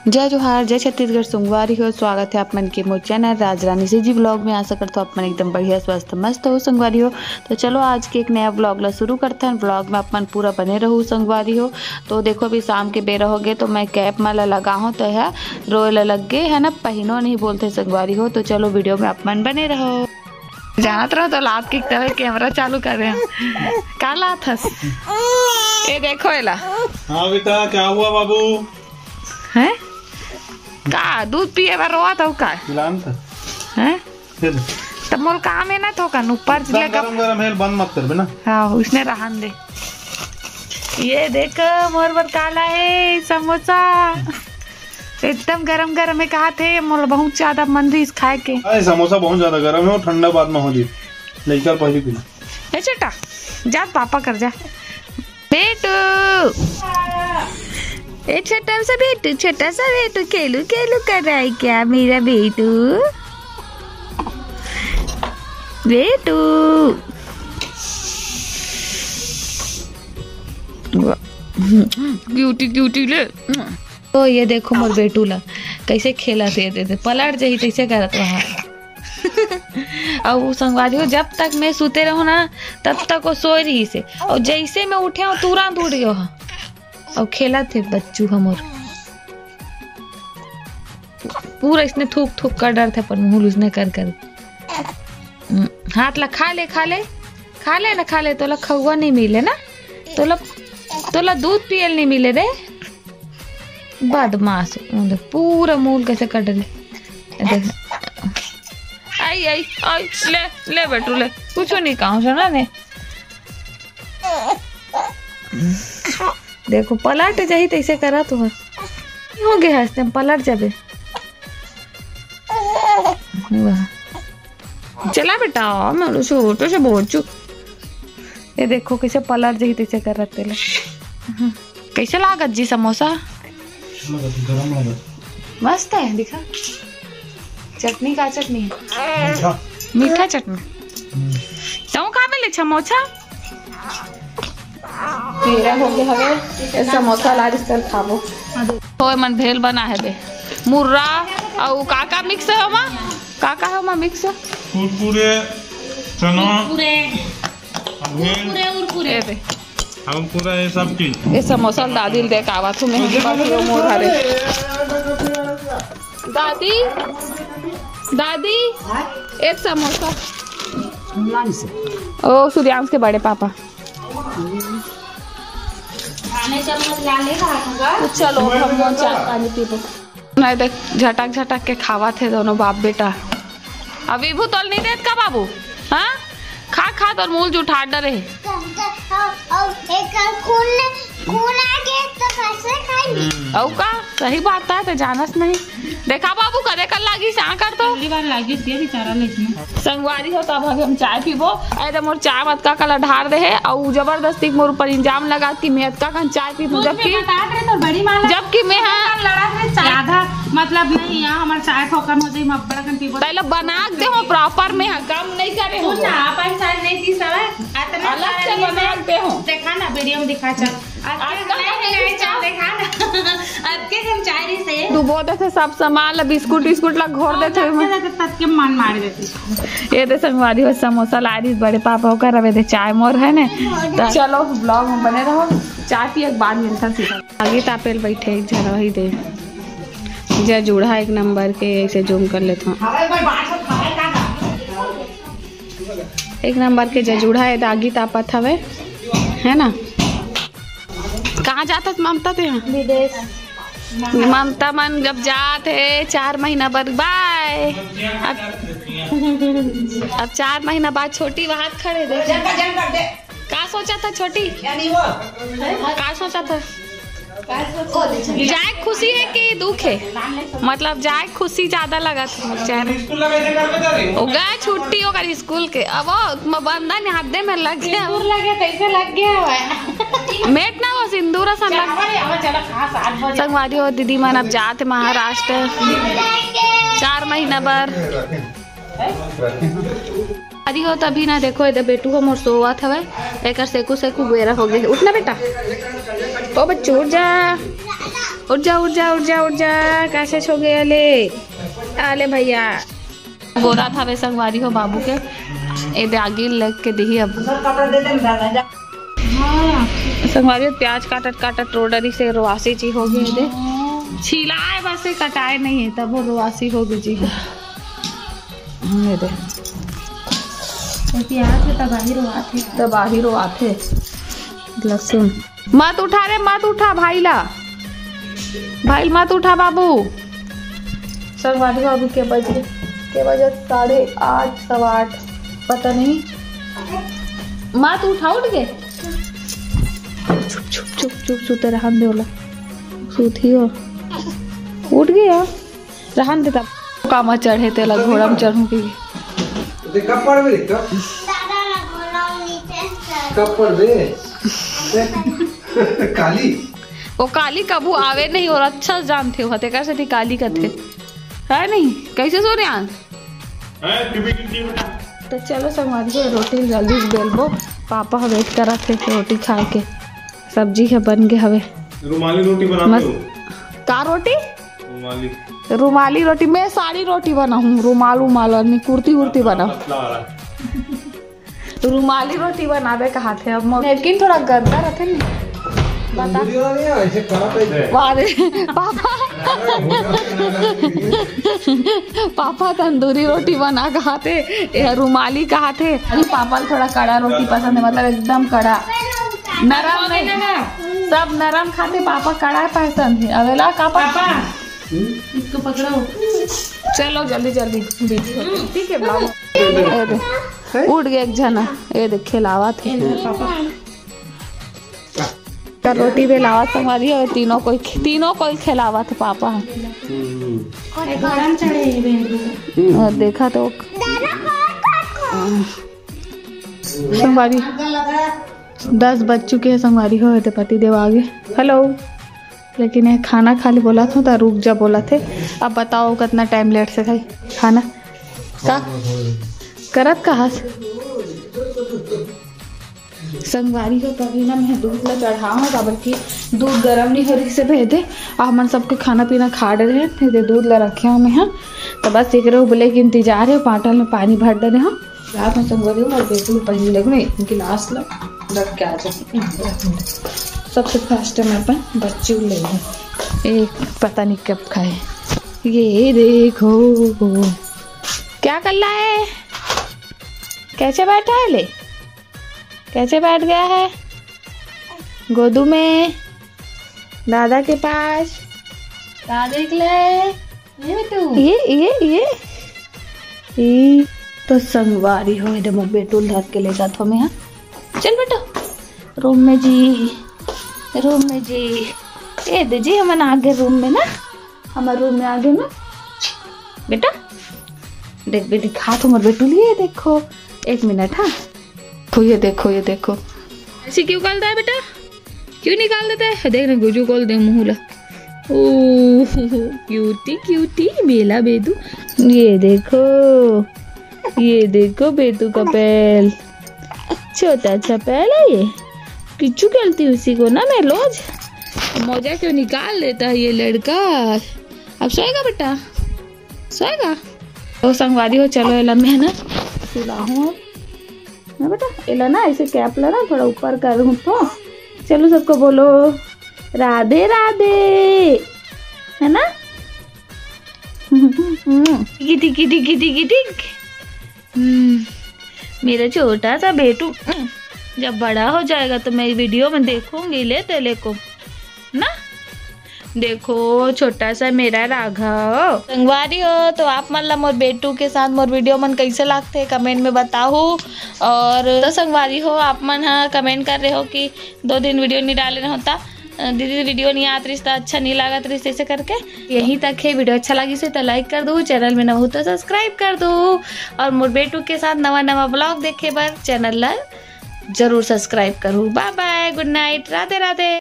जय जोहार, जय छत्तीसगढ़। संगवारी हो, स्वागत है आप मन के मोर चैनल राजरानी से जी ब्लॉग में। आशा करता हूँ आप मन एकदम बढ़िया स्वस्थ मस्त हो संगवारी हो। तो चलो आज के एक नया ब्लॉग ला शुरू करते हैं। ब्लॉग में आप मन पूरा बने रहो संगवारी हो। तो देखो अभी शाम के बेरा हो गए तो मैं कैप माला लगा हूँ तो है रोए लग गए है ना, पहिनो नहीं बोलते संगवारी हो। तो चलो वीडियो में आप मन बने रहो। जानत रहो तो लात की तरह कैमरा चालू कर रहे हैं। का लात हस ये देखो एला। हाँ बेटा क्या हुआ बाबू? है का दूध पिए बार रोआ था का हैं? तब मोर काम है ना तो का ऊपर गरम है, बंद मत कर बेना। हाँ उसने रहन दे। ये देख मोर बर काला है समोसा, एकदम गरम गरम है। कहा थे मोर बहुत ज्यादा मन रही खाए के। अरे समोसा बहुत ज्यादा गरम है, ठंडा बाद में हो जी लेकर पहले पीना। ए बेटा जा पापा कर जा बेटू। ए छोटा सा बेटू खेलू खेलू कर रहा है क्या मेरा बेटू? बेटू क्यूटी क्यूटी ले। तो ये देखो मोर बेटू ला कैसे खेला थे पलट जाही कैसे करत रहा। और संगवारी हो जब तक मैं सोते रहो ना तब तक वो सोए रही से, और जैसे मैं उठे हो तुरंत उठ गयो हा और खेला थे बच्चू हमोर पूरा। इसने थूक थूक कर डर थे पर मुँह उसने कर कर हाथ ला खा ले ना तो ला खौआ नहीं मिले ना, तो ला दूध पियल नहीं मिले रे बदमाश। पूरा मूल कैसे कर डरे। आई आई आई ले ले बेटू ले, कुछ नहीं कहूँ सुना ने। देखो पलट जाही तैसे करा तो हो गया हंसते पलट जाबे। चला बेटा मैं छोटो से बोचू। ये देखो कैसे पलट जाही तैसे कर रहे थे। कैसे लागत जी समोसा? मस्त है दिखा। चटनी का चटनी है मीठा चटनी तो खा मिले समोसा तेरा हो गया हवे समोसा लारिस कर खाबो। तो मन भेल बना है बे मुर्रा और काका मिक्स है मां, काका है मां मिक्स कुरकुरे चना कुरकुरे बे हम पूरा ये सब चीज। ये समोसा दादी दे के आवा तू मेहंदी बाकी मोर हरे। दादी एक समोसा। ओ सूर्यांश के बड़े पापा चलो हम चाय पानी पीबो। नहीं देख झटक झटक के खावा थे दोनों बाप बेटा। अभी भूतल नहीं देत का बाबू? हाँ खा खा तो मूल जुठा डरे। औ का सही बात है तो जानस नहीं। देखा बाबू करे कर लागी से कर तो पहली बार लागी से बेचारा लेकिन संगवारी हो तब हम चाय पीबो। अरे मोर चाय मत का कल ढार दे है और जबरदस्ती मोर ऊपर इंजाम लगा कि मैं का कन चाय पीबो, जबकि मैं आधा मतलब नहीं यहाँ हमारे चाय ठोकर हो जाई मब्बड़ा कन पीबो पहले बना दे हो प्रॉपर में कम नहीं करे हो ना अपन चाय नहीं थी सब अलग से बना दे हो। देखा ना वीडियो में दिखा चल आज का देखा ना आज के हम चाय नहीं से डुबो देते सब सामान बिस्कुट बिस्कुट ला घोर देते तब के मन मार देती। ये दे संगवारी हो समोसा लारिस बड़े पापा होकर रवे दे चाय मोर है ने। तो चलो ब्लॉग में बने रहो। चाय पिए के बाद मिलता सीधा आगे तापेल बैठे एक जरा वही दे जा जुड़ा एक नंबर के ऐसे जूम कर लेता हूँ। एक नंबर के जजुड़ा है दागी तापत हवे है ना। कहाँ जाता ममता थे विदेश? ममता मन जब जाते 4 महीना बाद बाय। अब 4 महीना बाद छोटी वहां खड़े दे। का सोचा था छोटी? का सोचा था? जाए खुशी है कि दुख है? मतलब जाए खुशी ज्यादा लगा था गए छुट्टी होकर स्कूल के। अब बंधन हाथे में लग गया लग गया मेट ना वो सिंदूर संगवारी हो। दीदी मन अब जाते महाराष्ट्र 4 महीना पर अरे हो तभी ना। देखो इधर बेटू को मोर सोवा था एक सेकू सेकू बेरा हो गए। उठना बेटा ओ बच्चू उठ जा। उठ जा उठ जा उठ जा उठ जा, कैसे सो गए अले आले भैया। बोरा था वे संगवारी हो बाबू के ए आगे लग के दी। अब संगवारी हो प्याज काटत काटत रोडरी से रोआसी ची हो गई दे, छिलाए बस से कटाए नहीं है तब वो रोआसी हो गई जी। ये दे तबाही रोआते लहसुन मत उठा रे, मत उठा भाई ला, भाई मत उठा बाबू। संगवारी हो अभी के बजे 8:30 8:15 पता नहीं, मत उठा, उठ गए चुप चुप चुप चुप सूते रहन दे, सूती हो उठ गया रहन देता कामा चढ़े तेला घोड़ा में चढ़ू की काली वो काली कबू आवे नहीं और अच्छा जानते हो हते कैसे थी काली का थे है नहीं कैसे सो रहे तो चलो संगवारी को रोटी जल्दी से बेलबो, पापा वेट करा थे रोटी खा के, सब्जी है बन गए हवे। रुमाली रोटी बना दो। का रोटी? रुमाली रोटी। मैं सारी रोटी बनाऊँ, रुमाल नहीं कुर्ती उर्ती बनाऊँ। रुमाली रोटी बनावे कहा थे अब लेकिन थोड़ा गंदा रहते नहीं बता पापा तंदूरी रोटी बना कहा थे, रुमाली कहा थे। अरे पापा थोड़ा कड़ा रोटी पसंद है, मतलब एकदम कड़ा, नरम नहीं, सब नरम खाते, पापा कड़ा पसंद है। अवेला का पापा इसको पकड़ो, चलो जल्दी जल्दी ठीक है बाबू। उठ गया एक जना, ये देख खिलावा थे रोटी भी लावा संगवारी और तीनों कोई खिलावा थे पापा। और देखा तो संगवारी 10 बज चुके हैं, संगवारी हो थे पति देव आगे हेलो, लेकिन ये खाना खाली बोला था तो रुक जा बोला थे। अब बताओ कितना टाइम लेट से खाई खाना का करत कहा संगवारी को तभी ना मैं दूध ला चढ़ाऊँ काबर की दूध गर्म नहीं हो रही से भेजे और हम सबके खाना पीना खा रहे हैं, फिर दूध ला रखे हूँ मैं यहाँ तो बस एक बोले कि इंतजार है, पाटल में पानी भर दे रहे हम रात में संगवारी हूँ और बेटी पहले लग में गिलास ला रख के आ जाए। सबसे फर्स्ट में अपन बच्चे ले लें, एक पता नहीं कब खाए। ये देखो क्या कर रहा है, कैसे बैठा है, ले कैसे बैठ गया है गोदू में दादा के पास, दादा ये तो संगवारी हो मोर बेटू धर के ले जाता मैं यहाँ, चल बेटा रूम में जी, रूम में जी, ये दीजिए हम आगे रूम में ना, हमारे रूम में आगे ना बेटा, देख बेटी खा तो मोर बेटू लिए देखो, 1 मिनट। हाँ ये देखो ऐसे क्यों निकालता है बेटा, क्यों निकाल देता है, देख ना गुजू खोल दे मुँह ला, ओह क्यूटी मेला बेदू, ये देखो बेदू का पैल, छोटा सा पैल है ये, किच्चू खेलती उसी को ना मैं रोज, मौजा क्यों निकाल देता है ये लड़का। अब सोएगा बेटा, सोएगा तो संगवारी हो चलो एला मैं ना सुलाऊं ना बेटा, एला ना ऐसे कैप ला ना थोड़ा ऊपर करूँ तो चलो सबको बोलो राधे राधे है ना। मेरा छोटा सा बेटू जब बड़ा हो जाएगा तो मैं वीडियो में देखूंगी ले तेले को ना, देखो छोटा सा मेरा राघव। संगवारी हो तो आप मन ला मोर बेटू के साथ मोर वीडियो मन कैसे लगते कमेंट में बताओ। और तो संगवारी हो आप मन हाँ कमेंट कर रहे हो कि 2 दिन वीडियो नहीं डाले न होता, दीदी वीडियो नहीं आत रिश्ता अच्छा नहीं लगा तो रिश्ते से करके यहीं तक है। वीडियो अच्छा लगी से तो लाइक कर दो, चैनल में न हो तो सब्सक्राइब कर दो और मोर बेटू के साथ नवा ब्लॉग देखे बर चैनल ला जरूर सब्सक्राइब करूँ। Bye bye, good night, Radhe Radhe.